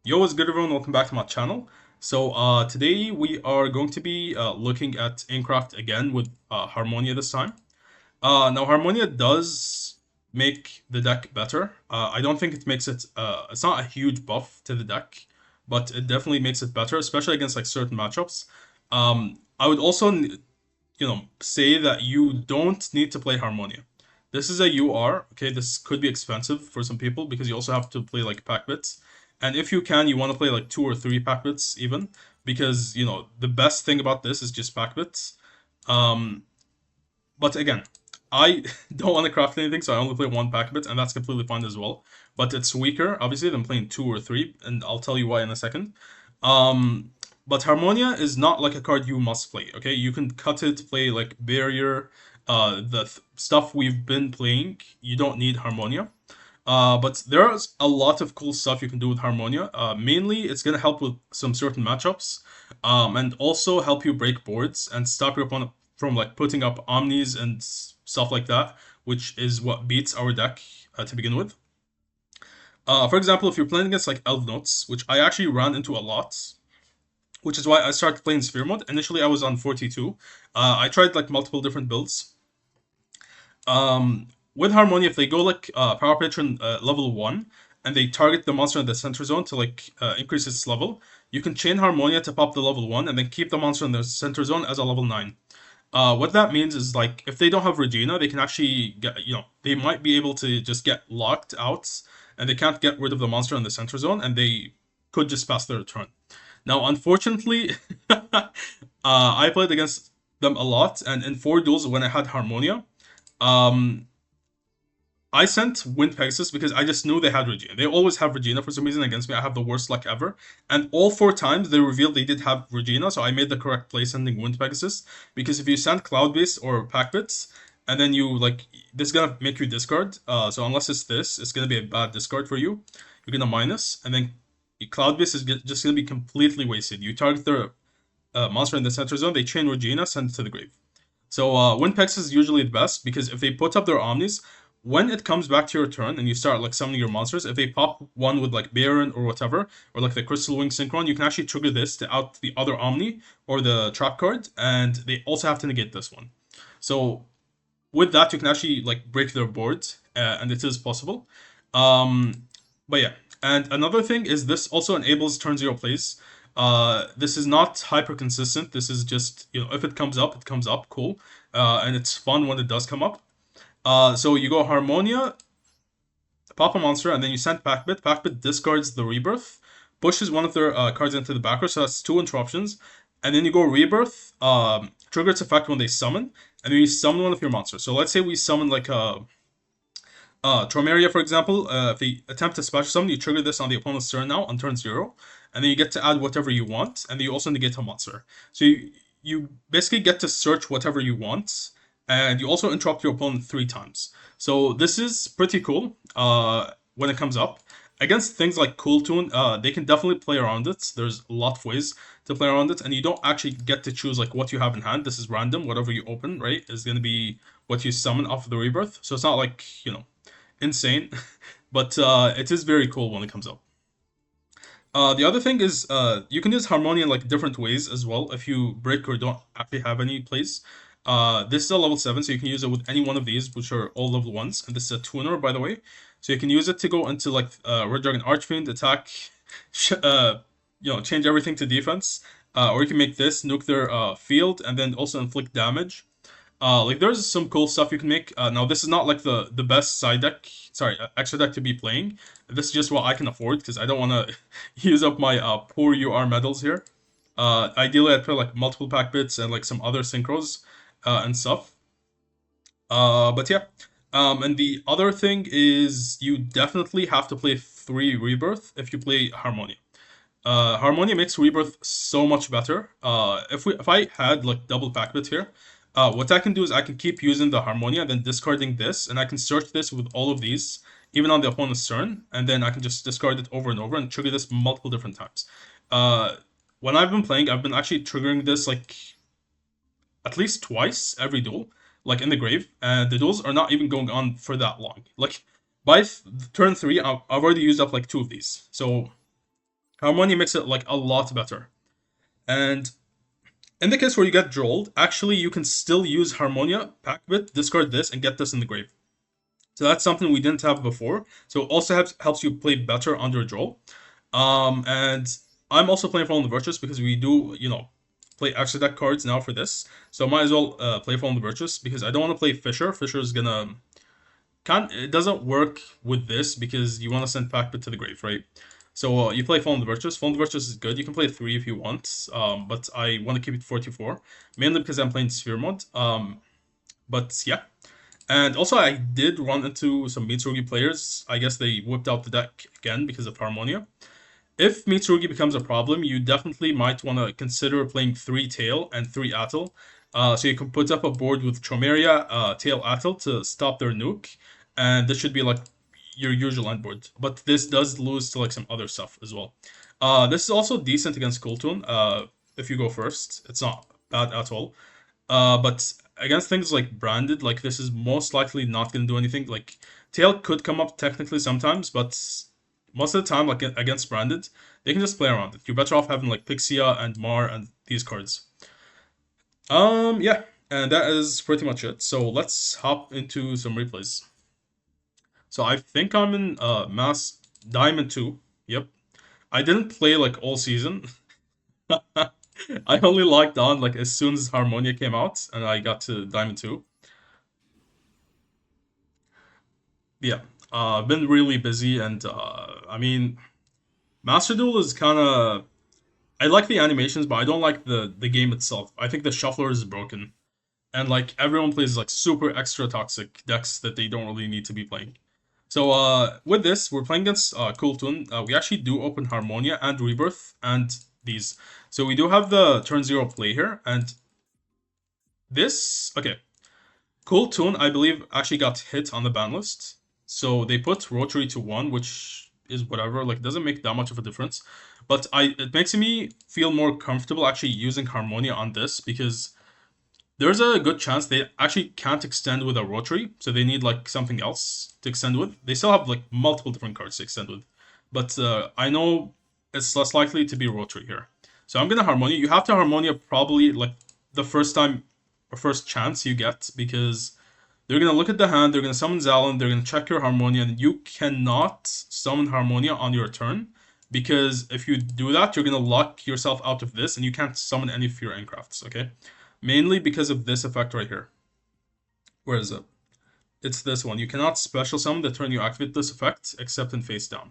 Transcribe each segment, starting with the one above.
Yo, what's good everyone? Welcome back to my channel. So today we are going to be looking at Enneacraft again with Harmonia this time. Now Harmonia does make the deck better. I don't think it makes it, it's not a huge buff to the deck, but it definitely makes it better, especially against like certain matchups. I would also, say that you don't need to play Harmonia. This is a UR, okay? This could be expensive for some people because you also have to play like pack bits. And if you can, you want to play like 2 or 3 pack bits even, because the best thing about this is just pack bits. Um, but again, I don't want to craft anything, so I only play 1 pack bit, and that's completely fine as well. But it's weaker, obviously, than playing 2 or 3, and I'll tell you why in a second. Um, but Harmonia is not like a card you must play, okay? You can cut it, play like Barrier, stuff we've been playing. You don't need Harmonia. But there's a lot of cool stuff you can do with Harmonia. Mainly, it's going to help with some certain matchups, and also help you break boards and stop your opponent from like putting up Omnis and stuff like that, which is what beats our deck to begin with. For example, if you're playing against like Elvnotes, which I actually ran into a lot, which is why I started playing Sphere mode. Initially, I was on 42. I tried like multiple different builds. With Harmonia, if they go like Power Patron level 1 and they target the monster in the center zone to like increase its level, you can chain Harmonia to pop the level 1 and then keep the monster in the center zone as a level 9. What that means is like if they don't have Regina, they can actually get, they might be able to just get locked out and they can't get rid of the monster in the center zone and they could just pass their turn. Now, unfortunately, I played against them a lot, and in 4 duels when I had Harmonia, um, I sent Wind Pegasus because I just knew they had Regina. They always have Regina for some reason against me. I have the worst luck ever. And all 4 times they revealed they did have Regina, so I made the correct play sending Wind Pegasus. Because if you send Cloud Base or Pack Bits, and then you like, this is gonna make you discard. So unless it's this, it's gonna be a bad discard for you. You're gonna minus, and then Cloud Base is just gonna be completely wasted. You target the monster in the center zone, they chain Regina, send it to the grave. So Wind Pegasus is usually the best because if they put up their Omnis, when it comes back to your turn and you start like summoning your monsters, if they pop one with like Baron or whatever, or like the Crystal Wing Synchron, you can actually trigger this to out the other Omni or the trap card, and they also have to negate this one. So with that, you can actually like break their board, and it is possible. But yeah, and another thing is this also enables turn 0 plays. This is not hyper consistent. This is just, if it comes up, it comes up, cool. And it's fun when it does come up. So you go Harmonia, pop a monster, and then you send Packbit. Packbit discards the Rebirth, pushes one of their cards into the backer, so that's 2 interruptions. And then you go Rebirth, trigger its effect when they summon, and then you summon one of your monsters. So let's say we summon like a Tromeria, for example. If they attempt to special summon, you trigger this on the opponent's turn now, on turn 0, and then you get to add whatever you want, and then you also negate a monster. So you basically get to search whatever you want, and you also interrupt your opponent 3 times. So this is pretty cool when it comes up. Against things like Kewl Tune, they can definitely play around it. There's a lot of ways to play around it, and you don't actually get to choose like what you have in hand. This is random. Whatever you open, right, is going to be what you summon off of the Rebirth. So it's not like, insane, but it is very cool when it comes up. The other thing is you can use Harmonia in like different ways as well if you break or don't actually have any plays. This is a level 7, so you can use it with any one of these, which are all level 1s. And this is a tuner, by the way. So you can use it to go into like Red Dragon Archfiend, attack, change everything to defense. Or you can make this, nuke their field, and then also inflict damage. Like there's some cool stuff you can make. Now this is not like the best side deck, sorry, extra deck to be playing. This is just what I can afford because I don't want to use up my poor UR medals here. Ideally I'd play like multiple pack bits and like some other synchros and stuff. But yeah, and the other thing is you definitely have to play 3 Rebirth if you play Harmonia. Harmonia makes Rebirth so much better. If I had like double pack bit here, what I can do is I can keep using the Harmonia, then discarding this, and I can search this with all of these, even on the opponent's turn, and then I can just discard it over and over and trigger this multiple different times. When I've been playing, I've been actually triggering this like at least twice every duel, like in the grave, and the duels are not even going on for that long. Like by turn 3, I've already used up like 2 of these. So Harmonia makes it like a lot better. And in the case where you get drolled, actually you can still use Harmonia, Packbit, discard this, and get this in the grave. So that's something we didn't have before. So it also helps you play better under a droll. And I'm also playing Fall on the Virtuous because we do, play extra deck cards now for this. So I might as well play Fall on the Virtuous because I don't want to play Fisher. Fisher is gonna it doesn't work with this because you want to send Packbit to the grave, right? So you play Fall on the Virtuous. Fall on the Virtuous is good. You can play 3 if you want, but I want to keep it 44, mainly because I'm playing Sphere mode. But yeah. And also, I did run into some Mitsurugi players. I guess they whipped out the deck again because of Harmonia. If Mitsurugi becomes a problem, you definitely might want to consider playing 3 Tail and 3 Atl. So you can put up a board with Chomeria, Tail, Atl to stop their nuke. And this should be like your usual end board. But this does lose to like some other stuff as well. This is also decent against Kewl Tune. If you go first, it's not bad at all. But against things like Branded, like this is most likely not going to do anything. Like Tail could come up technically sometimes, but most of the time, like against Branded, they can just play around it. You're better off having like Pixia and Mar and these cards. Yeah, and that is pretty much it. So let's hop into some replays. So I think I'm in Mass Diamond 2. Yep. I didn't play like all season. I only logged on like as soon as Harmonia came out and I got to Diamond 2. Yeah. I've been really busy and I mean Master Duel is kinda I like the animations, but I don't like the game itself. I think the shuffler is broken. And like everyone plays like super extra toxic decks that they don't really need to be playing. So with this, we're playing against Kewl Tune. We actually do open Harmonia and Rebirth and these. So we do have the turn 0 play here, and this Kewl Tune I believe actually got hit on the ban list. So they put Rotary to 1, which is whatever, like it doesn't make that much of a difference. But it makes me feel more comfortable actually using Harmonia on this because there's a good chance they actually can't extend with a Rotary, so they need like something else to extend with. They still have like multiple different cards to extend with, but I know it's less likely to be Rotary here. So I'm gonna Harmonia. You have to Harmonia probably like the first time or first chance you get because they're gonna look at the hand, they're gonna summon Zalin, they're gonna check your Harmonia, and you cannot summon Harmonia on your turn because if you do that, you're gonna lock yourself out of this, and you can't summon any of your Enneacrafts. Okay. Mainly because of this effect right here. Where is it? It's this one. You cannot special summon the turn you activate this effect, except in face down.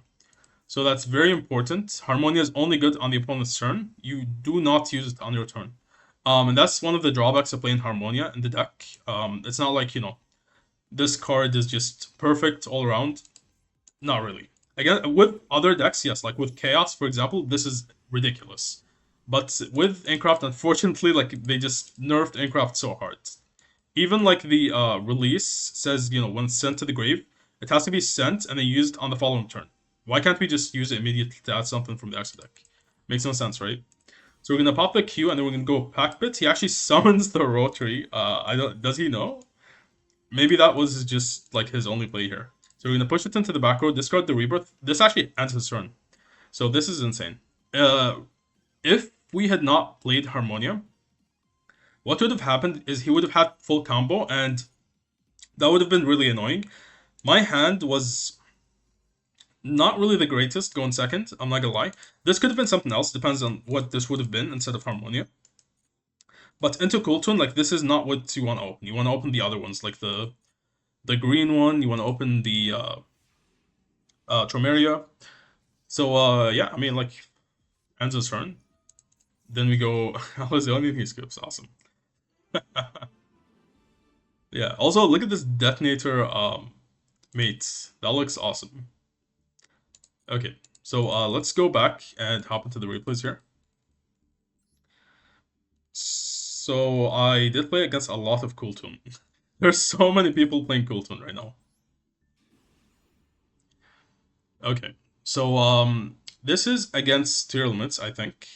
So that's very important. Harmonia is only good on the opponent's turn. You do not use it on your turn. And that's one of the drawbacks of playing Harmonia in the deck. It's not like, this card is just perfect all around. Not really. Again, with other decks, yes, like with Chaos, for example, this is ridiculous. But with Enneacraft, unfortunately, like they just nerfed Enneacraft so hard. Even like the release says, when sent to the grave, it has to be sent and then used on the following turn. Why can't we just use it immediately to add something from the extra deck? Makes no sense, right? So we're gonna pop the Q and then we're gonna go Packbit. He actually summons the Rotary. I don't. Does he know? Maybe that was just like his only play here. So we're gonna push it into the back row, discard the Rebirth. This actually ends his turn. So this is insane. If we had not played Harmonia, what would have happened is he would have had full combo, and that would have been really annoying. My hand was not really the greatest going second, I'm not gonna lie. This could have been something else, depends on what this would have been instead of Harmonia. But into Kewl Tune, like this is not what you want to open. You want to open the other ones, like the green one, you want to open the Tromeria. So yeah, I mean like ends his turn. Then we go I was the only thing he skips, awesome. Yeah, also look at this detonator mate. That looks awesome. Okay, so let's go back and hop into the replays here. So I did play against a lot of Kewl Tune. There's so many people playing Kewl Tune right now. Okay, so this is against tier limits, I think.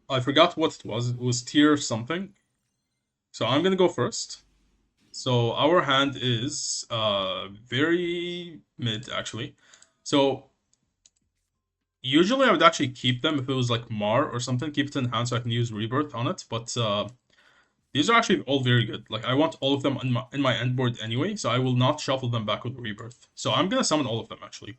I forgot what it was. It was tier something. So I'm gonna go first. So our hand is very mid actually. So Usually I would actually keep them if it was like Mar or something, keep it in hand so I can use Rebirth on it, but these are actually all very good. Like, I want all of them in my end board anyway, so I will not shuffle them back with Rebirth. So I'm gonna summon all of them, actually.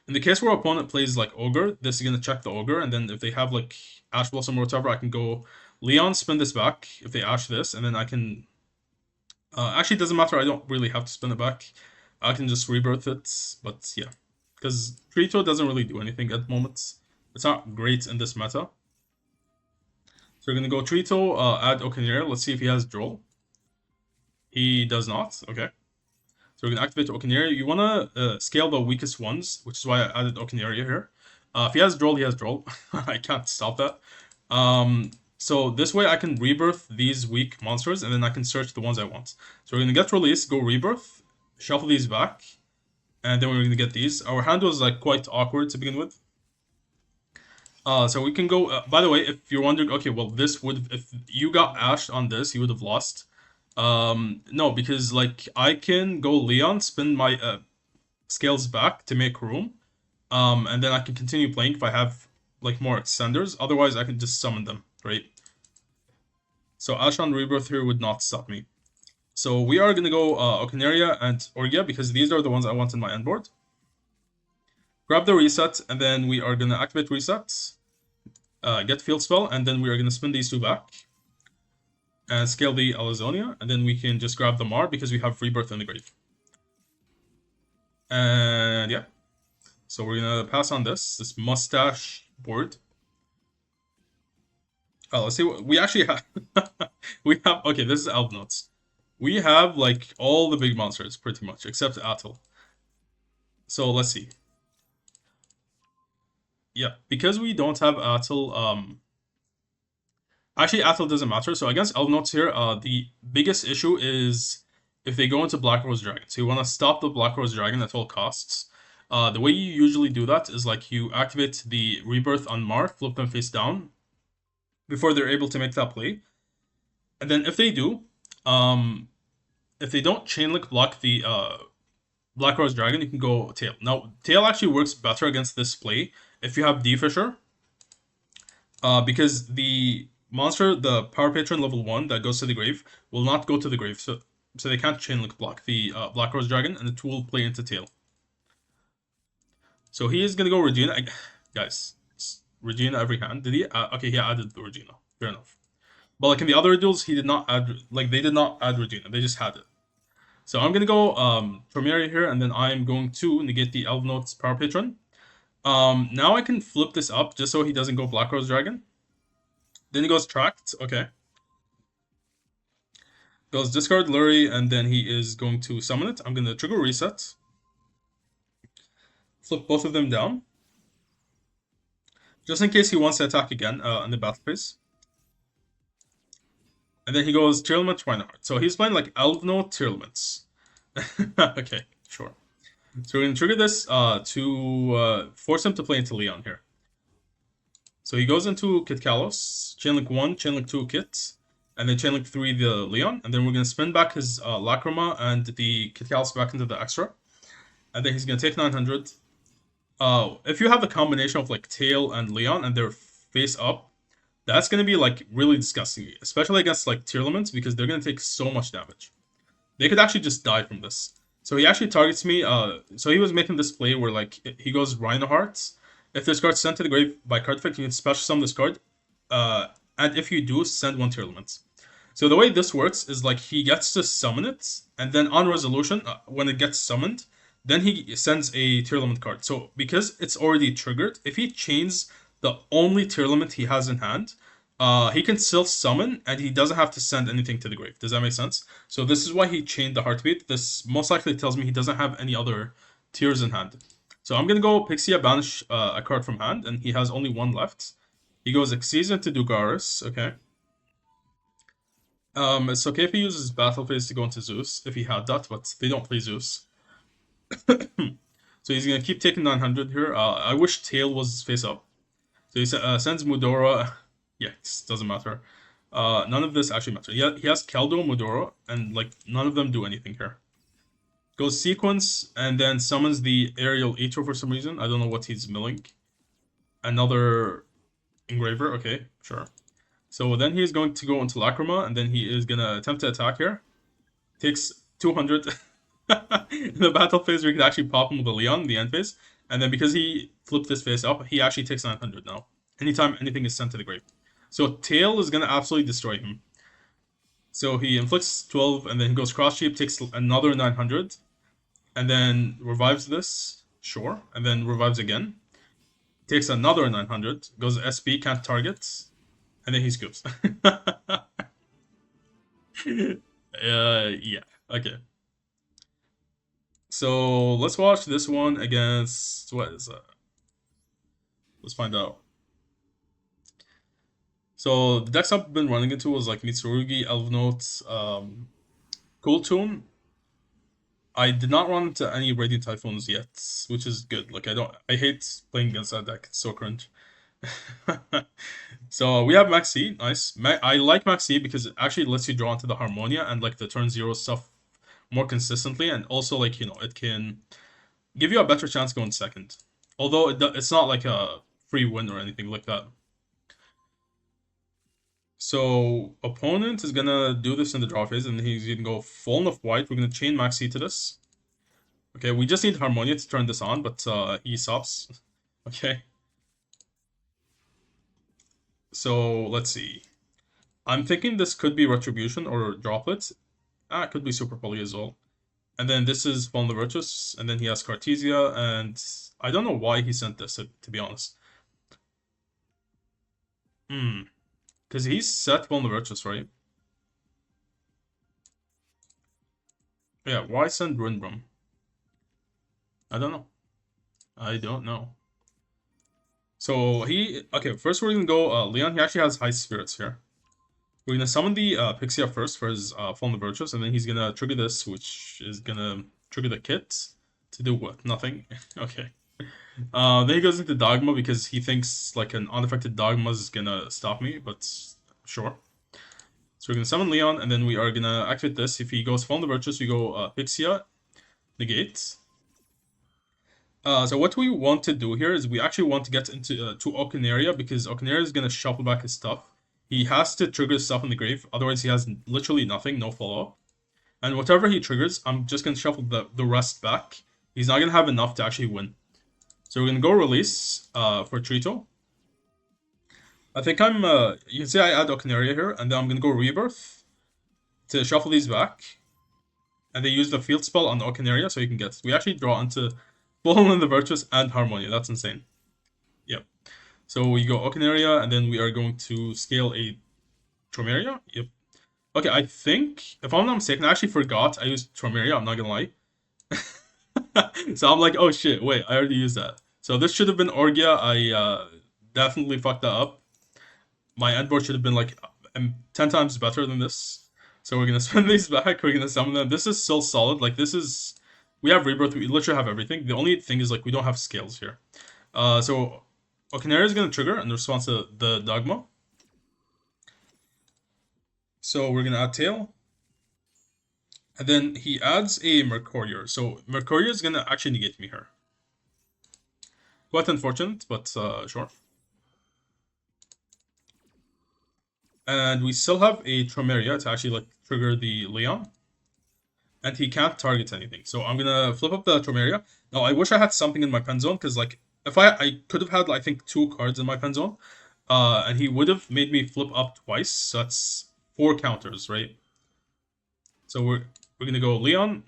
In the case where opponent plays, like, Ogre, this is gonna check the Ogre, and then if they have, like, Ash Blossom or whatever, I can go Leon, spin this back, if they Ash this, and then I can... actually, it doesn't matter, I don't really have to spin it back. I can just Rebirth it, but yeah. Because Trito doesn't really do anything at the moment. It's not great in this meta. So we're gonna go Trito, add Okanir. Let's see if he has Droll. He does not. Okay. So we're gonna activate Okanir. You wanna scale the weakest ones, which is why I added Okanir here. If he has Droll, he has Droll. I can't stop that. So this way I can rebirth these weak monsters, and then I can search the ones I want. So we're gonna get release, go rebirth, shuffle these back, and then we're gonna get these. Our hand was like quite awkward to begin with. So we can go, by the way, if you're wondering, okay, well, this would, if you got ashed on this, you would have lost. No, because, like, I can go Leon, spin my, scales back to make room, and then I can continue playing if I have, like, more extenders. Otherwise, I can just summon them, right? So Ash on Rebirth here would not stop me. So we are gonna go, Okanaria and Orgia, because these are the ones I want in my end board. Grab the reset, and then we are gonna activate resets. Get field spell, and then we are going to spin these two back and scale the Alazonia, and then we can just grab the Mar because we have Rebirth in the grave. And yeah, so we're going to pass on this mustache board. Oh, let's see what we actually have. We have, okay, this is Elvnote. We have like all the big monsters pretty much, except Atel. So let's see. Yeah, because we don't have Atel, actually, Atel doesn't matter. So against Elvnote here, the biggest issue is if they go into Black Rose Dragon. So you want to stop the Black Rose Dragon at all costs. The way you usually do that is like you activate the Rebirth on Mar, flip them face down before they're able to make that play. And then if they do, if they don't Chain Link block the Black Rose Dragon, you can go Tail. Now, Tail actually works better against this play if you have D-Fisher. Because the monster, the Power Patron level 1 that goes to the grave, will not go to the grave, so they can't Chain Link block the Black Rose Dragon, and it will play into Tail. So he is gonna go Regina. Guys, Regina every hand. Did he? Okay, he added the Regina. Fair enough. But like in the other duels, he did not add. Like they did not add Regina. They just had it. So I'm gonna go Tromeri here, and then I'm going to negate the Elvnote's Power Patron. Now I can flip this up just so he doesn't go Black Rose Dragon. Then he goes Tracked, okay. Goes discard Lurie, and then he is going to summon it. I'm going to trigger reset. Flip both of them down. Just in case he wants to attack again in the battle phase. And then he goes Tearlament Reinhardt. So he's playing like Elvnote Tearlaments. Okay, sure. So we're going to trigger this to force him to play into Leon here. So he goes into Kit Kalos, Chainlink 1, Chainlink 2 Kit, and then Chainlink 3 the Leon, and then we're going to spin back his Lacrima and the Kit Kalos back into the extra. And then he's going to take 900. If you have a combination of like Tail and Leon and they're face up, that's going to be like really disgusting, especially against like Tearlaments, because they're going to take so much damage. They could actually just die from this. So he actually targets me, so he was making this play where like he goes Reinhardt. If this card's sent to the grave by card effect, you can special summon this card. And if you do, send one Tearlament. So the way this works is like he gets to summon it, and then on resolution, when it gets summoned, then he sends a Tearlament card. So because it's already triggered, if he chains the only Tearlament he has in hand, he can still summon, and he doesn't have to send anything to the grave. Does that make sense? So this is why he chained the Heartbeat. This most likely tells me he doesn't have any other Tears in hand. So I'm going to go Pixia, banish a card from hand, and he has only one left. He goes Exceed into Dugaris, okay. It's okay if he uses Battle Phase to go into Zeus, if he had that, but they don't play Zeus. So he's going to keep taking 900 here. I wish Tail was face up. So he sends Mudora. Yeah, it doesn't matter. None of this actually matters. He has Keldo, Mudora, and like none of them do anything here. Goes Sequence, and then summons the Aerial Eater for some reason. I don't know what he's milling. another engraver. Okay, sure. So then he's going to go into Lacrima, and then he is gonna attempt to attack here. Takes 200. In the battle phase, we can actually pop him with a Leon in the end phase. And then because he flipped this face up, he actually takes 900 now. Anytime anything is sent to the grave. So Tail is going to absolutely destroy him. So he inflicts 12, and then he goes Cross Shape, takes another 900. And then revives this, sure. And then revives again. Takes another 900. Goes SP, can't target. And then he scoops. Yeah, okay. So let's watch this one against what is that? Let's find out. So the decks I've been running into was like Mitsurugi, Elvnote, Kewl Tune. I did not run into any Radiant Typhoons yet, which is good. Like I hate playing against that deck. It's so cringe. So we have Maxi, nice. I like Maxi because it actually lets you draw into the Harmonia and like the turn 0 stuff more consistently, and also like it can give you a better chance going second. Although it's not like a free win or anything like that. So opponent is gonna do this in the draw phase, and he's gonna go Fallen of White. We're gonna chain Maxi to this. Okay, we just need Harmonia to turn this on, but he stops. Okay. So let's see. I'm thinking this could be Retribution or Droplets. It could be Super Poly as well. And then this is Fallen the Virtuous, and then he has Cartesia, and I don't know why he sent this, to be honest. Because he's set Fallen the Virtuous, right? Yeah, why send Rindbrum? I don't know. I don't know. So okay, first we're gonna go Leon. He actually has high spirits here. We're gonna summon the Pixia first for his Fallen the Virtuous, and then he's gonna trigger this, which is gonna trigger the kit to do what? Nothing. Okay. Then he goes into Dogma because he thinks like an unaffected Dogma is gonna stop me, but sure. So we're gonna summon Leon, and then we are gonna activate this. If he goes Fallen the Virtuous, we go Pixia, negate. So what we want to do here is we actually want to get into to Okinaria because Okinaria is gonna shuffle back his stuff. He has to trigger stuff in the grave, otherwise he has literally nothing, no follow-up. And whatever he triggers, I'm just gonna shuffle the rest back. He's not gonna have enough to actually win. So we're gonna go release for Trito. I think you can see I add Okinaria here, and then I'm gonna go Rebirth to shuffle these back. And they use the field spell on the Okinaria, so you can get. We actually draw into Fallen the Virtuous and Harmonia. That's insane. Yep. So we go Okinaria, and then we are going to scale a Tromeria. Yep. Okay, I think, if I'm not mistaken, I actually forgot I used Tromeria, I'm not gonna lie. So I'm like, oh shit, wait, I already used that. So this should have been Orgia. I definitely fucked that up. My endboard should have been like 10 times better than this. So we're gonna spin these back, we're gonna summon them. This is still solid, like this is... We have Rebirth, we literally have everything. The only thing is like we don't have scales here. So Okinaria is gonna trigger in response to the Dogma. So we're gonna add Tail. And then he adds a Mercurier. So Mercurier is gonna actually negate me here. Quite unfortunate, but sure. And we still have a Tromeria to actually like trigger the Leon. And he can't target anything. So I'm gonna flip up the Tromeria. Now I wish I had something in my pen zone, because like if I could have had I think 2 cards in my pen zone. And he would have made me flip up twice. So that's 4 counters, right? So we're gonna go Leon.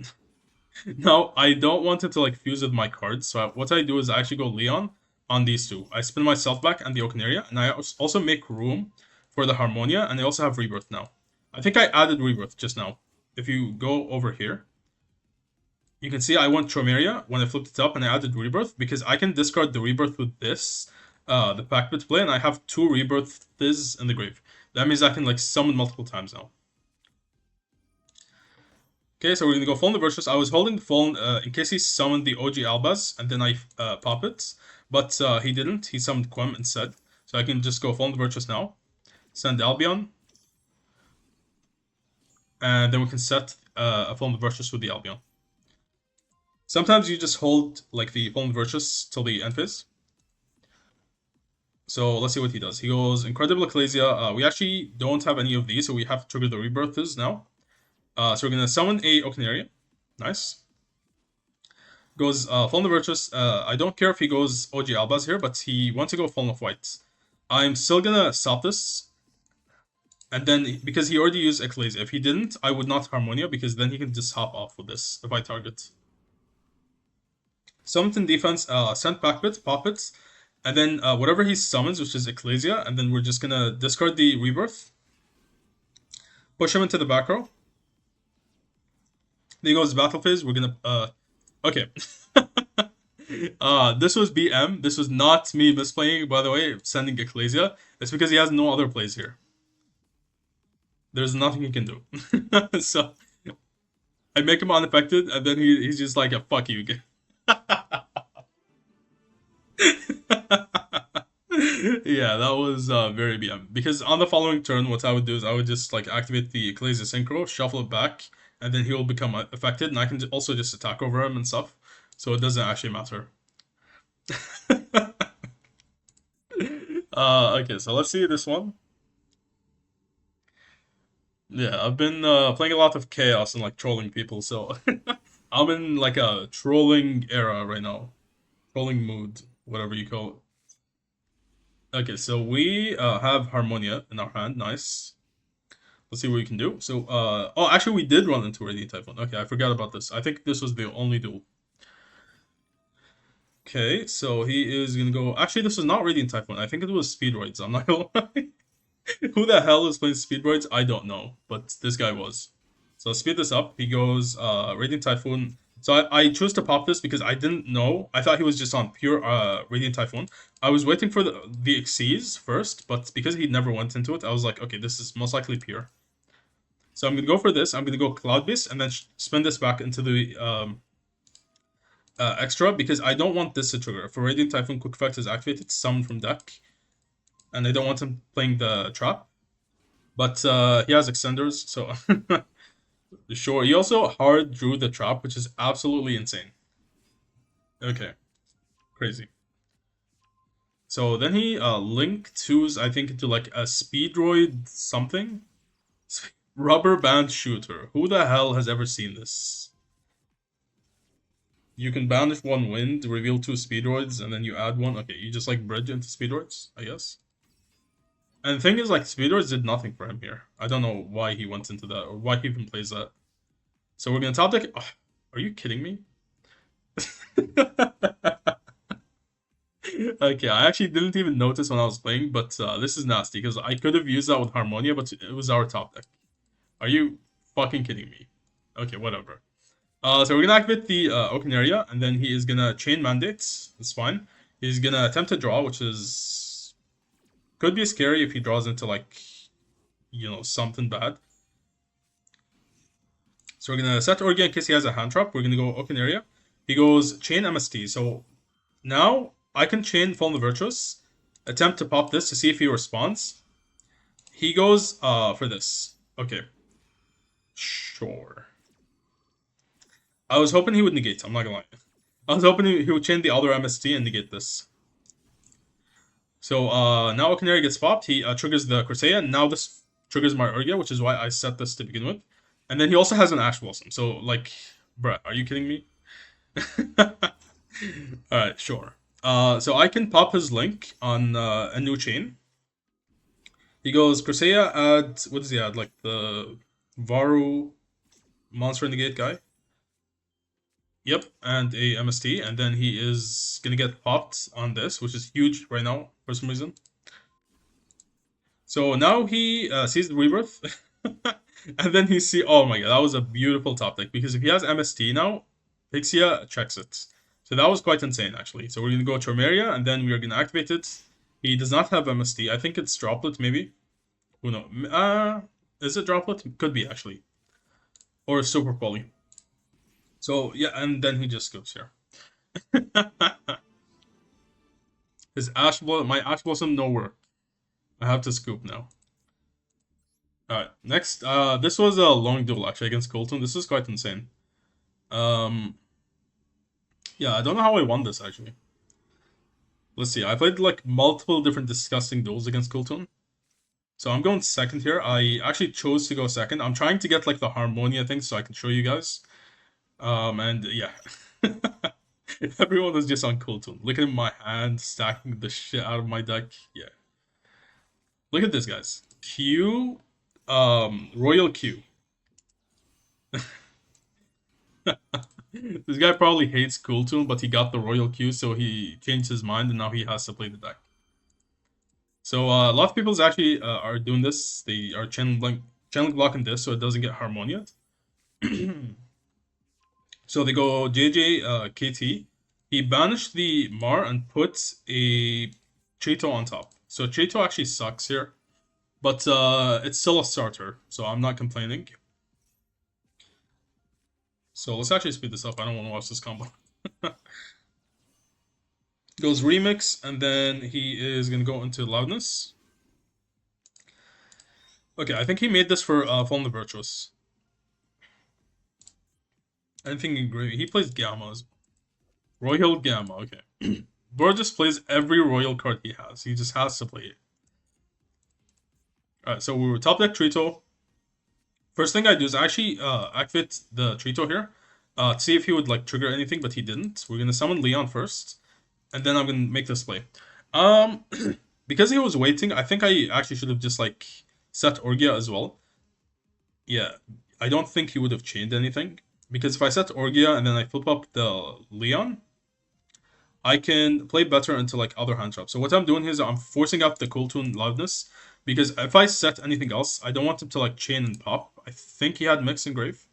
Now I don't want it to like fuse with my cards. So what I do is I actually go Leon on these 2. I spin myself back and the Okinaria, and I also make room for the Harmonia, and I also have Rebirth now. I think I added Rebirth just now. If you go over here, you can see I went Tromeria when I flipped it up, and I added Rebirth because I can discard the Rebirth with this, the Pact Pit play, and I have 2 Rebirths in the grave. That means I can like summon multiple times now. Okay, so we're gonna go Fallen the Virtuous. I was holding the Fallen in case he summoned the OG Albaz, and then I pop it, but he didn't. He summoned Quem instead, so I can just go Fallen the Virtuous now, send Albion, and then we can set a Fallen the Virtuous with the Albion. Sometimes you just hold like the Fallen Virtuous till the end phase. So let's see what he does. He goes Incredible Ecclesia. We actually don't have any of these, so we have to trigger the rebirths now. So we're gonna summon a Okinaria. Nice. Goes Fallen of Virtus. I don't care if he goes OG Albaz here, but he wants to go Fallen of White. I'm still gonna stop this. And then, because he already used Ecclesia, if he didn't, I would not Harmonia, because then he can just hop off with this if I target. Summoned in defense, sent back bit, pop it, and then whatever he summons, which is Ecclesia, and then we're just gonna discard the Rebirth, push him into the back row. Then he goes battle phase. We're gonna okay. This was BM. This was not me misplaying, by the way, sending Ecclesia. It's because he has no other plays here. There's nothing he can do. So I make him unaffected, and then he's just like, fuck you. Yeah, that was very BM. Because on the following turn, what I would do is I would just like activate the Ecclesia Synchro, shuffle it back, and then he will become affected, and I can also just attack over him and stuff. So it doesn't actually matter. Okay, so let's see this one. Yeah, I've been playing a lot of Chaos and like trolling people, so I'm in like a trolling era right now. Trolling mood, whatever you call it. Okay, so we have Harmonia in our hand. Nice. Let's see what we can do. So, oh, actually, we did run into Radiant Typhoon. Okay, I forgot about this. I think this was the only duel. Okay, so he is gonna go. Actually, this was not Radiant Typhoon. I think it was Speedroids. I'm not gonna lie. Who the hell is playing Speedroids? I don't know, but this guy was. So speed this up. He goes Radiant Typhoon. So I choose to pop this because I didn't know. I thought he was just on pure Radiant Typhoon. I was waiting for the Xyz first, but because he never went into it, I was like, okay, this is most likely pure. So I'm going to go for this. I'm going to go Cloud Beast and then spin this back into the extra because I don't want this to trigger. If a Radiant Typhoon quick effect is activated, summoned from deck. And I don't want him playing the trap. But he has extenders, so sure. He also hard drew the trap, which is absolutely insane. Okay. Crazy. So then he link twos, I think, into like a Speedroid something. Rubber band shooter. Who the hell has ever seen this? You can banish one wind, reveal two Speedroids, and then you add one. Okay, you just like bridge into Speedroids, I guess. And the thing is, like, Speedroids did nothing for him here. I don't know why he went into that, or why he even plays that. So we're gonna top deck. Oh, are you kidding me? Okay, I actually didn't even notice when I was playing, but this is nasty, because I could have used that with Harmonia, but it was our top deck. Are you fucking kidding me? Okay, whatever. So we're gonna activate the Okinaria, and then he is gonna chain mandates. That's fine. He's gonna attempt to draw, which is could be scary if he draws into like, you know, something bad. So we're gonna set Orgia in case he has a hand trap. We're gonna go Okinaria. He goes chain MST. So now I can chain Fallen the Virtuous, attempt to pop this to see if he responds. He goes for this. Okay. Sure. I was hoping he would negate, I'm not gonna lie. I was hoping he would chain the other MST and negate this. So now Okinaria gets popped, he triggers the Corsair, and now this triggers my Urgia, which is why I set this to begin with. And then he also has an Ash Blossom, so like, bruh, are you kidding me? Alright, sure. So I can pop his link on a new chain. He goes Corsair, add, what does he add, like the Varu Monster in the Gate guy? Yep, and a MST, and then he is gonna get popped on this, which is huge right now for some reason. So now he sees the Rebirth, and then he see. Oh my god, that was a beautiful top deck because if he has MST now, Pixia checks it. So that was quite insane actually. So we're gonna go Charmeria, and then we are gonna activate it. He does not have MST. I think it's Droplet maybe. Who knows? Is it Droplet? Could be actually, or Super Poly. So yeah, and then he just goes here. My Ash Blossom nowhere. I have to scoop now. Alright, next. This was a long duel actually against Kewl Tune. This is quite insane. Yeah, I don't know how I won this actually. Let's see. I played like multiple different disgusting duels against Kewl Tune. So I'm going second here. I actually chose to go second. I'm trying to get like the Harmonia thing so I can show you guys. And yeah. Everyone was just on Kewl Tune. Look at my hand stacking the shit out of my deck. Yeah. Look at this, guys. Q, Royal Q. This guy probably hates Kewl Tune, but he got the Royal Q, so he changed his mind, and now he has to play the deck. So a lot of people actually are doing this. They are channeling blocking this so it doesn't get Harmonia. So they go JJ KT. He banished the Mar and put a Cheeto on top. So Cheeto actually sucks here, but it's still a starter, so I'm not complaining. So let's actually speed this up. I don't want to watch this combo. Goes Remix, and then he is going to go into Loudness. Okay, I think he made this for Fallen the Virtuous. Anything in gray. He plays Gammas. Royal Gamma, okay. Bro just plays every Royal card he has. He just has to play it. Alright, so we were top deck Trito. First thing I do is actually activate the Trito here. To see if he would like trigger anything, but he didn't. We're gonna summon Leon first. And then I'm gonna make this play. Because he was waiting, I think I actually should have just like set Orgia as well. Yeah, I don't think he would have chained anything. Because if I set Orgia and then I flip up the Leon, I can play better into like other hand traps. So what I'm doing here is I'm forcing out the Kewl Tune Loudness. Because if I set anything else, I don't want him to like chain and pop. I think he had Mix Engrave.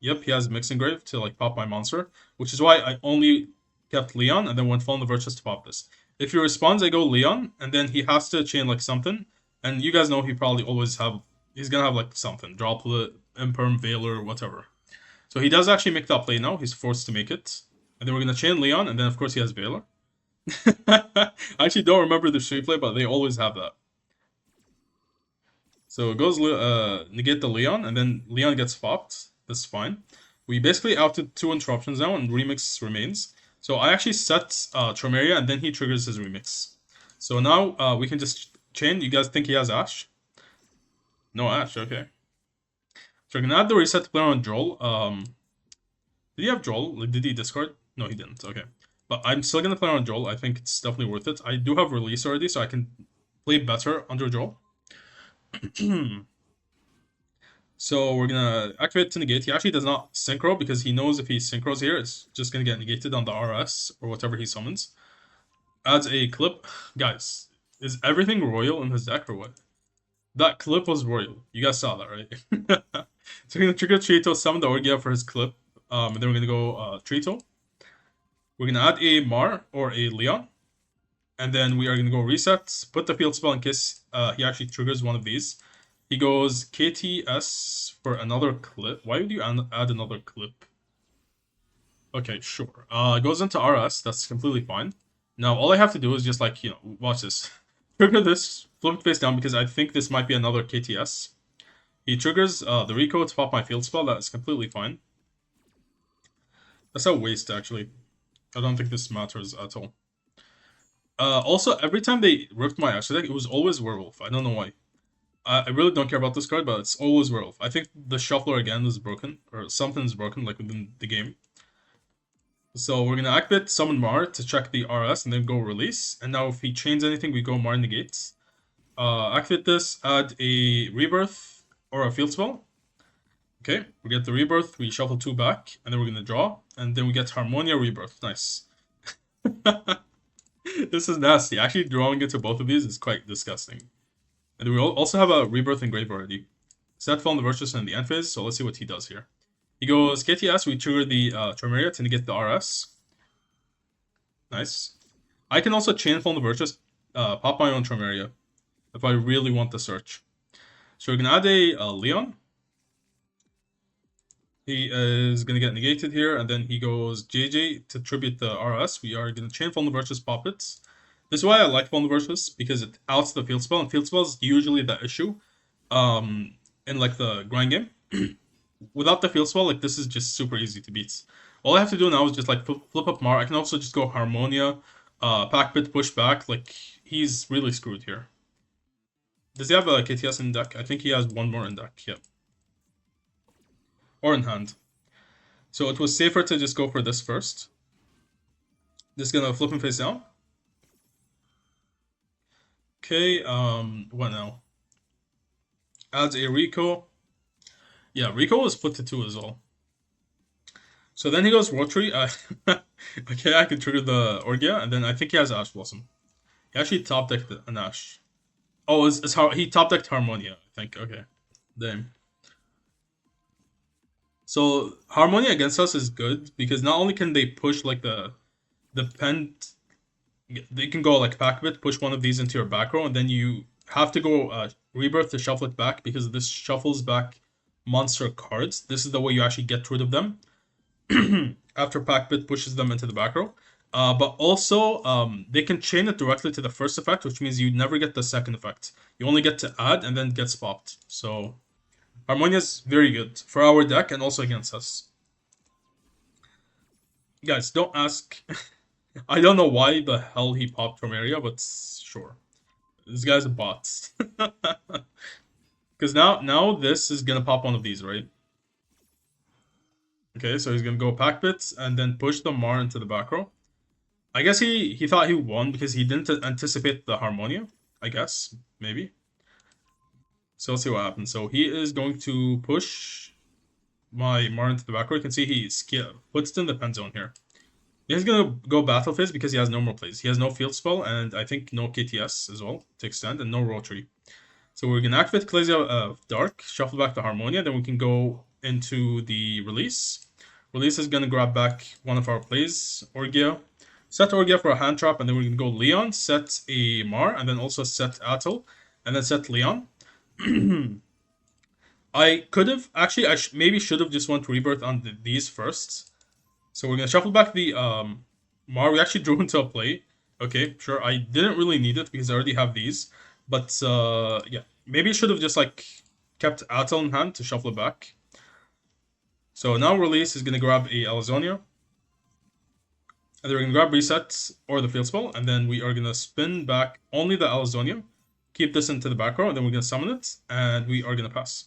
Yep, he has Mix Engrave to like pop my monster. Which is why I only kept Leon and then went Fallen the Virtuous to pop this. If he responds, I go Leon, and then he has to chain like something. And you guys know he probably always have, he's gonna have like something. Droplet, Imperm, Veiler, whatever. So he does actually make that play now. He's forced to make it. And then we're gonna chain Leon, and then of course he has Veiler. I actually don't remember the street play, but they always have that. So it goes negate the Leon, and then Leon gets popped. That's fine. We basically outed 2 interruptions now, and Remix remains. So I actually set Tromeria, and then he triggers his Remix. So now we can just chain. You guys think he has Ash? No Ash, okay. So we're gonna add the reset to player on Droll. Did he have Droll? Like, did he discard? No, he didn't. Okay. But I'm still gonna play on Droll. I think it's definitely worth it. I do have release already, so I can play better under Droll. So we're gonna activate to negate. He actually does not synchro because he knows if he synchros here, it's just gonna get negated on the RS or whatever he summons. Adds a clip. Guys, is everything royal in his deck or what? That clip was royal. You guys saw that, right? So we're gonna trigger Trito, summon the Orgia for his clip. And then we're gonna go Trito. We're gonna add a Mar or a Leon. And then we are gonna go reset, put the field spell in case he actually triggers one of these. He goes KTS for another clip. Why would you add another clip? Okay, sure. It goes into RS. That's completely fine. Now, all I have to do is just like, watch this. Trigger this, flip it face down because I think this might be another KTS. He triggers the Rico to pop my field spell. That is completely fine. That's a waste, actually. I don't think this matters at all. Also, every time they ripped my Asher deck, it was always Werewolf. I don't know why. I really don't care about this card, but it's always Werewolf. I think the Shuffler again is broken, or something's broken, like within the game. So we're gonna activate Summon Mar to check the RS and then go Release. And now if he chains anything, we go Mar Negates. Activate this, add a Rebirth or a Field Spell. Okay, we get the Rebirth, we shuffle 2 back, and then we're gonna draw. And then we get Harmonia Rebirth. Nice. This is nasty. Actually, drawing into both of these is quite disgusting. And we also have a Rebirth Engrave already. Set Fallen the Virtuous in the end phase, so let's see what he does here. He goes KTS, we trigger the Tremeria to negate the RS. Nice. I can also chain Fallen the Virtuous, pop my own Tremeria, if I really want the search. So we're going to add a Leon. He is going to get negated here, and then he goes JJ to tribute the RS. We are going to chain Fallen the Virtuous, pop it. This is why I like Fallen the Virtuous, because it outs the field spell, and field spell is usually the issue in like the grind game. Without the field spell, like this is just super easy to beat. All I have to do now is just like flip up Mar. I can also just go Harmonia, Packbit push back, like, he's really screwed here. Does he have a KTS in deck? I think he has one more in deck, yeah. Or in hand. So it was safer to just go for this first. This is gonna flip him face down. Okay, what now? Adds a Rico. Yeah, Rico was put to 2 as well. So then he goes Rotary. Okay, I can trigger the Orgia, and then I think he has Ash Blossom. He actually top decked an Ash. Oh, he top decked Harmonia, I think. Okay. Damn. So Harmonia against us is good because not only can they push like the pen, they can go like Packbit, push one of these into your back row, and then you have to go Rebirth to shuffle it back because this shuffles back monster cards. This is the way you actually get rid of them after Packbit pushes them into the back row. But also, they can chain it directly to the first effect, which means you never get the second effect. You only get to add and then it gets popped. So Harmonia is very good for our deck and also against us. Guys, don't ask. I don't know why the hell he popped from area, but sure. This guy's a bot. Because now this is gonna pop one of these, right? Okay, so he's gonna go Packbit and then push the Mar into the back row. I guess he thought he won because he didn't anticipate the Harmonia. I guess, maybe. So let's see what happens. So he is going to push my Mar into the back row. You can see he puts it in the pen zone here. He's gonna go Battle Phase because he has no more plays. He has no Field Spell and I think no KTS as well to extend and no Rotary. So we're gonna activate Ecclesia of Dark, shuffle back the Harmonia, then we can go into the Release. Release is gonna grab back one of our plays, Orgia. Set Orgia for a hand trap, and then we're gonna go Leon, set a Mar, and then also set Atel, and then set Leon. I could have actually, maybe should have just went Rebirth on these first. So we're gonna shuffle back the Mar. We actually drew into a play. Okay, sure. I didn't really need it because I already have these. But yeah, maybe I should have just like kept Atel in hand to shuffle it back. So now Release is gonna grab a Alazonia. And then we're gonna grab Reset or the Field Spell, and then we are gonna spin back only the Alazonia, keep this into the back row, and then we're gonna summon it, and we are gonna pass.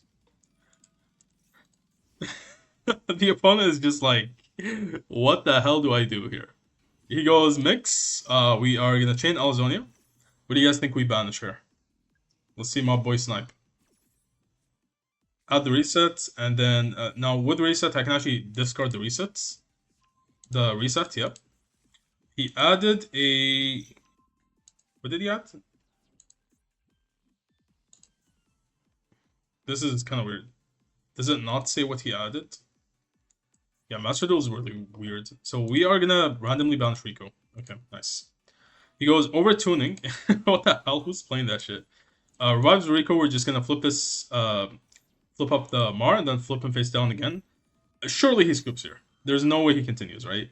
The opponent is just like, what the hell do I do here? He goes Mix. We are gonna chain Alazonia. What do you guys think we banish here? Let's see my boy snipe. Add the reset, and then now with reset, I can actually discard the resets. The reset, yep. He added a... What did he add? This is kind of weird. Does it not say what he added? Yeah, Master Duel is really weird. So we are gonna randomly banish Rico. Okay, nice. He goes Overtuning. What the hell? Who's playing that shit? Revives Rico. We're just gonna flip this, flip up the Mar and then flip him face down again. Surely he scoops here. There's no way he continues, right?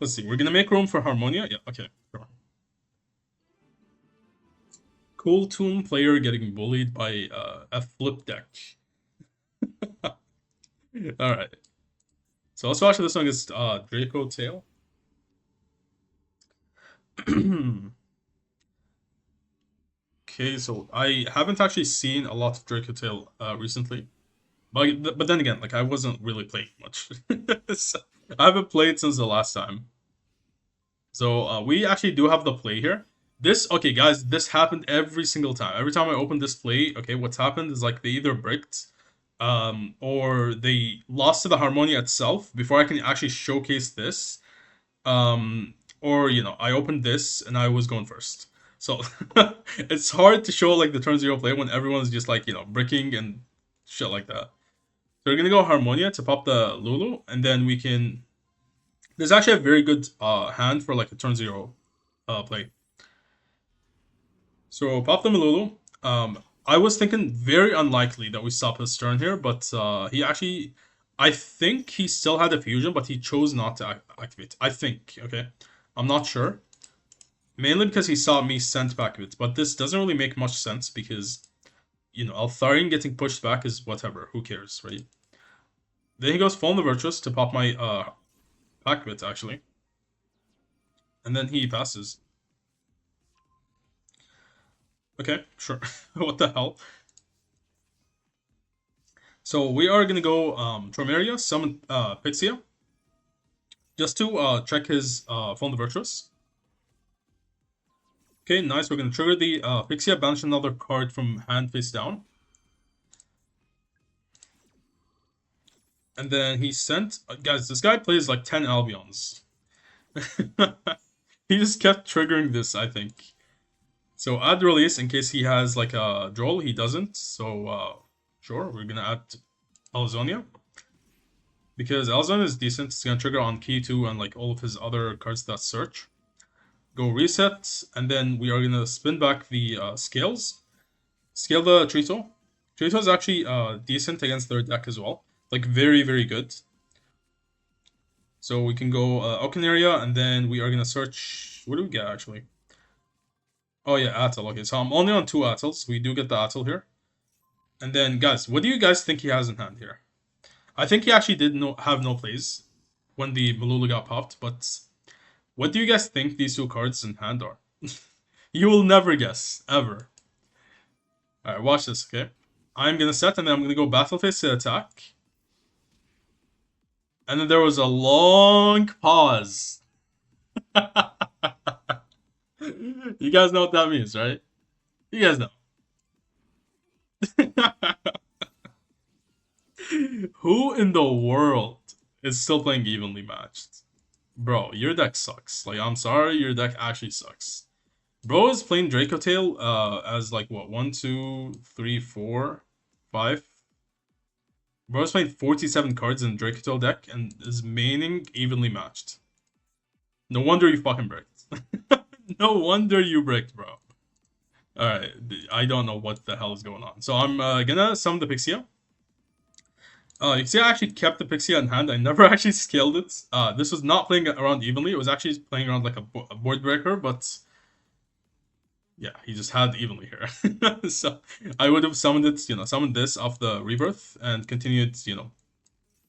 Let's see. We're gonna make room for Harmonia. Yeah, okay, sure. Kewl Tune player getting bullied by a flip deck. Alright. So let's watch this one against Dracotail. Okay, so I haven't actually seen a lot of Dracotail recently. But then again, like I wasn't really playing much. So, I haven't played since the last time. So we actually do have the play here. Okay guys, this happened every single time. Every time I open this play, okay, what's happened is like they either bricked or they lost to the Harmonia itself before I can actually showcase this. Or, you know, I opened this and I was going first. So it's hard to show like the turn 0 play when everyone's just like, you know, bricking and shit like that. So we're gonna go Harmonia to pop the Lulu, and then we can... There's actually a very good hand for like a turn 0 play. So pop the Lulu. I was thinking very unlikely that we stop his turn here, but he actually... I think he still had a fusion, but he chose not to activate. I think, okay? I'm not sure. Mainly because he saw me sent back a bit, but this doesn't really make much sense because, you know, Altharian getting pushed back is whatever. Who cares, right? Then he goes Fallen the Virtuous to pop my pack bit, actually. And then he passes. Okay, sure. What the hell? So we are gonna go Tromeria, summon Pixia, just to check his Phone the Virtuous. Okay, nice. We're gonna trigger the Pixia, banish another card from hand face down. And then he sent guys, this guy plays like 10 Albions. He just kept triggering this, I think. So add release in case he has like a droll, he doesn't. So sure, we're gonna add Alzonia. Because Alzonia is decent, it's gonna trigger on key 2 and like all of his other cards that search. Go reset, and then we are gonna spin back the scales. Scale the Trito. Trito is actually decent against their deck as well. Like very, very good. So we can go Oceanaria, and then we are gonna search. What do we get actually? Oh yeah, Atl. Okay, so I'm only on 2 Atls. We do get the Atl here. And then guys, what do you guys think he has in hand here? I think he actually did have no plays when the Malula got popped, but what do you guys think these 2 cards in hand are? You will never guess, ever. Alright, watch this, okay? I'm gonna set, and then I'm gonna go Battle Phase to attack. And then there was a long pause. You guys know what that means, right? You guys know. Who in the world is still playing evenly matched? Bro, your deck sucks. Like, I'm sorry, your deck actually sucks. Bro is playing Dracotail as like what, 1, 2, 3, 4, 5. Bro is playing 47 cards in Dracotail deck and is maining evenly matched. No wonder you fucking bricked. No wonder you bricked, bro. Alright, I don't know what the hell is going on. So I'm gonna summon the Pixia. You can see I actually kept the Pixia in hand. I never actually scaled it. This was not playing around evenly. It was actually playing around like a board breaker, but yeah, he just had evenly here. So I would have summoned it, summoned this off the Rebirth and continued,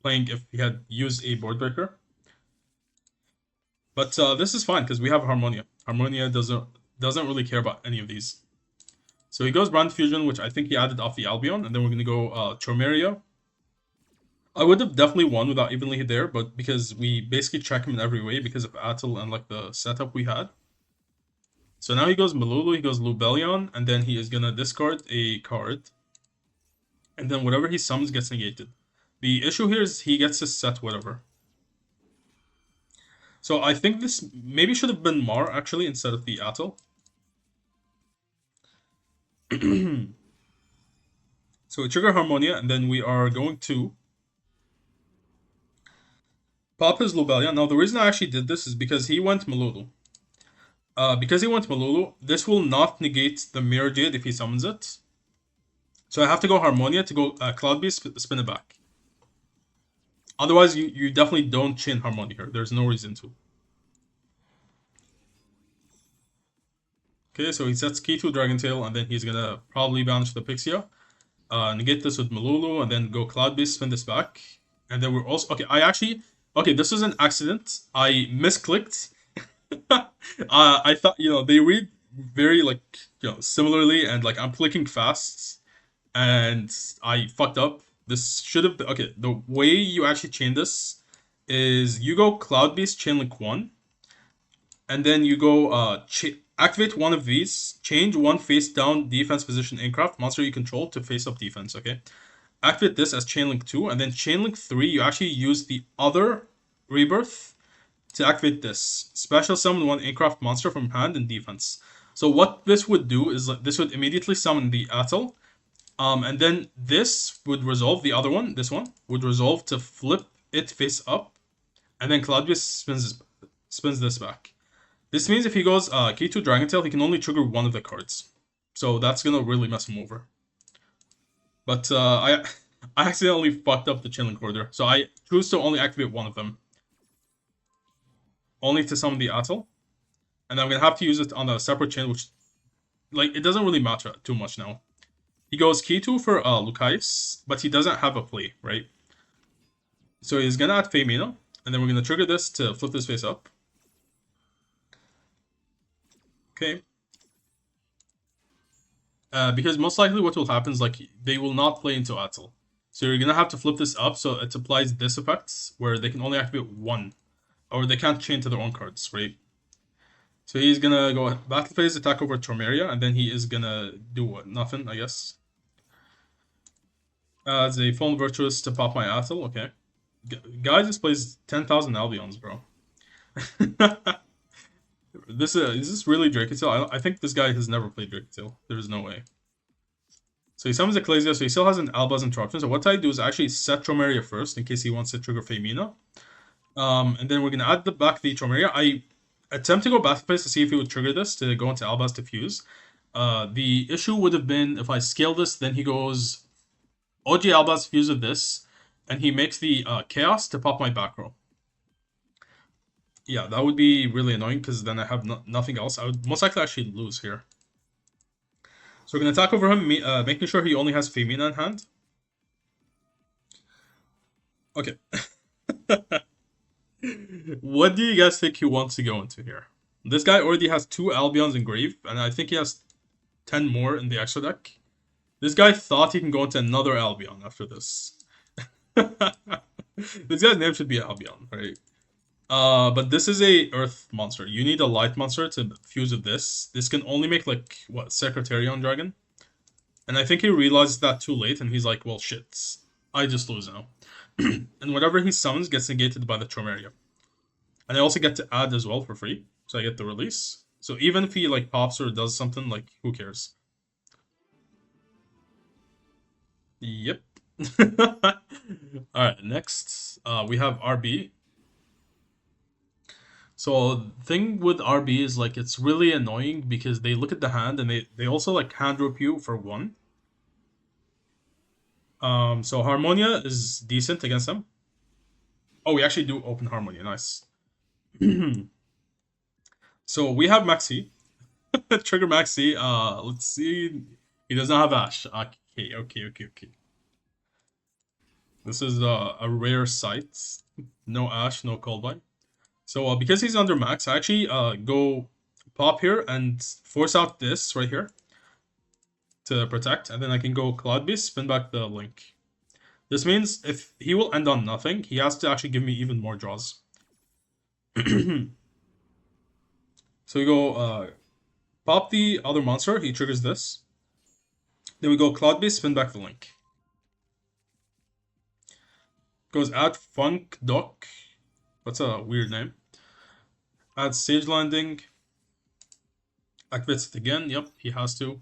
playing if he had used a board breaker. But this is fine because we have Harmonia. Harmonia doesn't really care about any of these. So he goes Brand Fusion, which I think he added off the Albion, and then we're gonna go Tromeria. I would have definitely won without evenly there, but because we basically check him in every way because of Atl and like the setup we had. So now he goes Malulu, he goes Lubellion, and then he is gonna discard a card. And then whatever he summons gets negated. The issue here is he gets to set whatever. So I think this maybe should have been Mar actually instead of the Atl. So we trigger Harmonia, and then we are going to pop his Lubellion. Now the reason I actually did this is because he went Malulu. Because he went Malulu, this will not negate the Mirror Jade if he summons it. So I have to go Harmonia to go Cloud Beast, spin it back. Otherwise, you definitely don't chain Harmonia here. There's no reason to. Okay, so he sets Key to Dragontail, and then he's gonna probably banish the Pixia. Negate this with Malulu, and then go Cloud Beast, spin this back. And then we're also... Okay, this was an accident. I misclicked. I thought, they read very, like, similarly, and, like, I'm clicking fast, and I fucked up. This should have been... Okay, the way you actually chain this is you go Cloud Beast, Chainlink 1, and then you go activate one of these, change one face down defense position Enneacraft monster you control to face up defense, okay? Activate this as Chainlink 2, and then Chainlink 3, you actually use the other Rebirth to activate this. Special summon one Enneacraft monster from hand and defense. So what this would do is this would immediately summon the Atl, and then this would resolve the other one, this one, would resolve to flip it face up, and then Claudius spins this back. This means if he goes K2 Dragontail, he can only trigger one of the cards. So that's gonna really mess him over. But I accidentally fucked up the Chainlink order, so I choose to only activate one of them. Only to summon the Atl. And I'm gonna have to use it on a separate chain, which, like, it doesn't really matter too much now. He goes K2 for Lucais, but he doesn't have a play, right? So he's gonna add Femina, and then we're gonna trigger this to flip this face up. Okay. Because most likely what will happen is like they will not play into Atzel. So you're gonna have to flip this up so it applies this effects where they can only activate one. Or they can't chain to their own cards, right? So he's gonna go battle phase, attack over Tormeria, and then he is gonna do what? Nothing, I guess. As a Fallen Virtuous to pop my Atzel, okay. Guy just plays 10,000 Albions, bro. Is this really Dracotail? I think this guy has never played Dracotail. There's no way. So he summons Ecclesia, so he still has an Alba's Interruption. So what I do is actually set Tromeria first, in case he wants to trigger Femina. And then we're going to add back the Tromeria. I attempt to go Battle Phase to see if he would trigger this to go into Alba's Diffuse. The issue would have been if I scale this, then he goes OG Alba's Fuse of this, and he makes the Chaos to pop my back row. Yeah, that would be really annoying because then I have nothing else. I would most likely actually lose here. So we're going to attack over him, making sure he only has Femina in hand. Okay. What do you guys think he wants to go into here? This guy already has 2 Albions in Grave, and I think he has 10 more in the extra deck. This guy thought he can go into another Albion after this. This guy's name should be Albion, right? But this is a Earth monster. You need a Light monster to fuse with this. This can only make, like, what, Secretarion Dragon? And I think he realized that too late, and he's like, well, shit. I just lose now. And whatever he summons gets negated by the Tromeria. And I also get to add as well for free. So I get the release. So even if he, like, pops or does something, like, who cares? Yep. Alright, next, we have RB. So the thing with RB is like it's really annoying because they look at the hand and they also like hand rope you for 1. So Harmonia is decent against them. Oh, we actually do open Harmonia, nice. So we have Maxi. Trigger Maxi. Let's see. He does not have Ash. Okay. This is a rare sight. No Ash, no Coldbite. So because he's under max, I actually go pop here and force out this right here to protect, and then I can go Cloud Beast, spin back the Link. This means if he will end on nothing, he has to actually give me even more draws. So we go pop the other monster, he triggers this. Then we go Cloud Beast, spin back the Link. Goes add Funk Dock. That's a weird name. Add Stage Landing. Activates it again. Yep, he has to.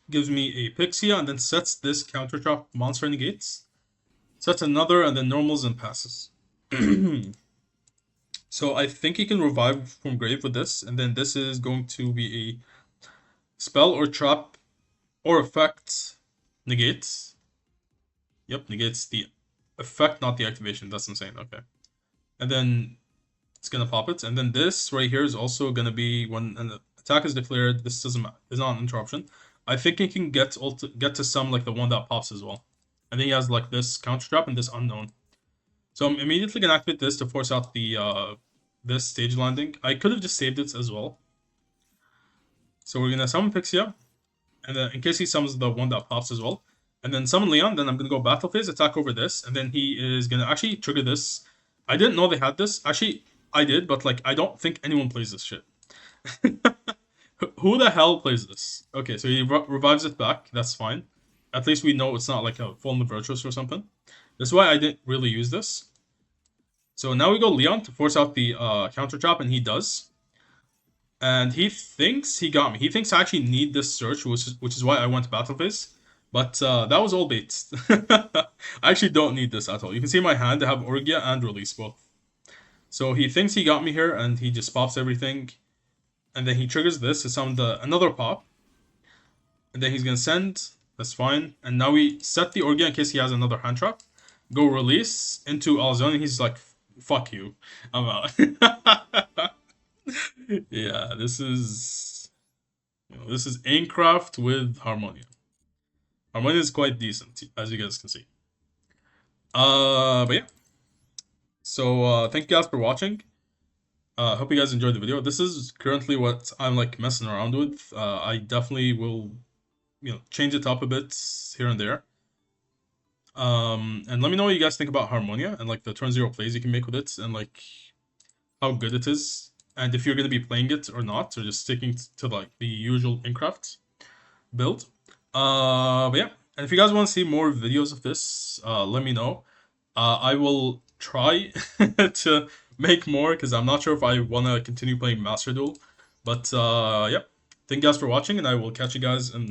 Gives me a Pixia and then sets this counter trap monster negates. Sets another and then normals and passes. So I think he can revive from grave with this, and then this is going to be a spell or trap or effect negates. Yep, negates the effect, not the activation. That's insane. Okay. And then it's gonna pop it. And then this right here is also gonna be when an attack is declared, this is not an interruption. I think he can get to some like the one that pops as well. And then he has like this counter trap and this unknown. So I'm immediately gonna activate this to force out the this stage landing. I could have just saved it as well. So we're gonna summon Pixia, and then in case he summons the one that pops as well. And then summon Leon, then I'm gonna go battle phase, attack over this, and then he is gonna actually trigger this. I didn't know they had this. Actually, I did, but like I don't think anyone plays this shit. Who the hell plays this? Okay, so he revives it back. That's fine. At least we know it's not like a Fallen Virtuous or something. That's why I didn't really use this. So now we go Leon to force out the counter trap, and he does. And he thinks he got me. He thinks I actually need this search, which is why I went to battle phase. But that was all bait. I actually don't need this at all. You can see in my hand I have Orgia and Release both. So he thinks he got me here, and he just pops everything. And then he triggers this to summon another pop. And then he's going to send. That's fine. And now we set the Orgia in case he has another hand trap. Go Release into Alzone, and he's like, fuck you. I'm out. Yeah, this is Enneacraft with Harmonia. Harmonia is quite decent, as you guys can see. But yeah. So thank you guys for watching. Hope you guys enjoyed the video. This is currently what I'm like messing around with. I definitely will, change it up a bit here and there. And let me know what you guys think about Harmonia and like the turn 0 plays you can make with it and like how good it is, and if you're gonna be playing it or not, or just sticking to like the usual Enneacraft build. But yeah, and if you guys want to see more videos of this, let me know. I will try to make more because I'm not sure if I want to continue playing Master Duel. But yeah, thank you guys for watching, and I will catch you guys in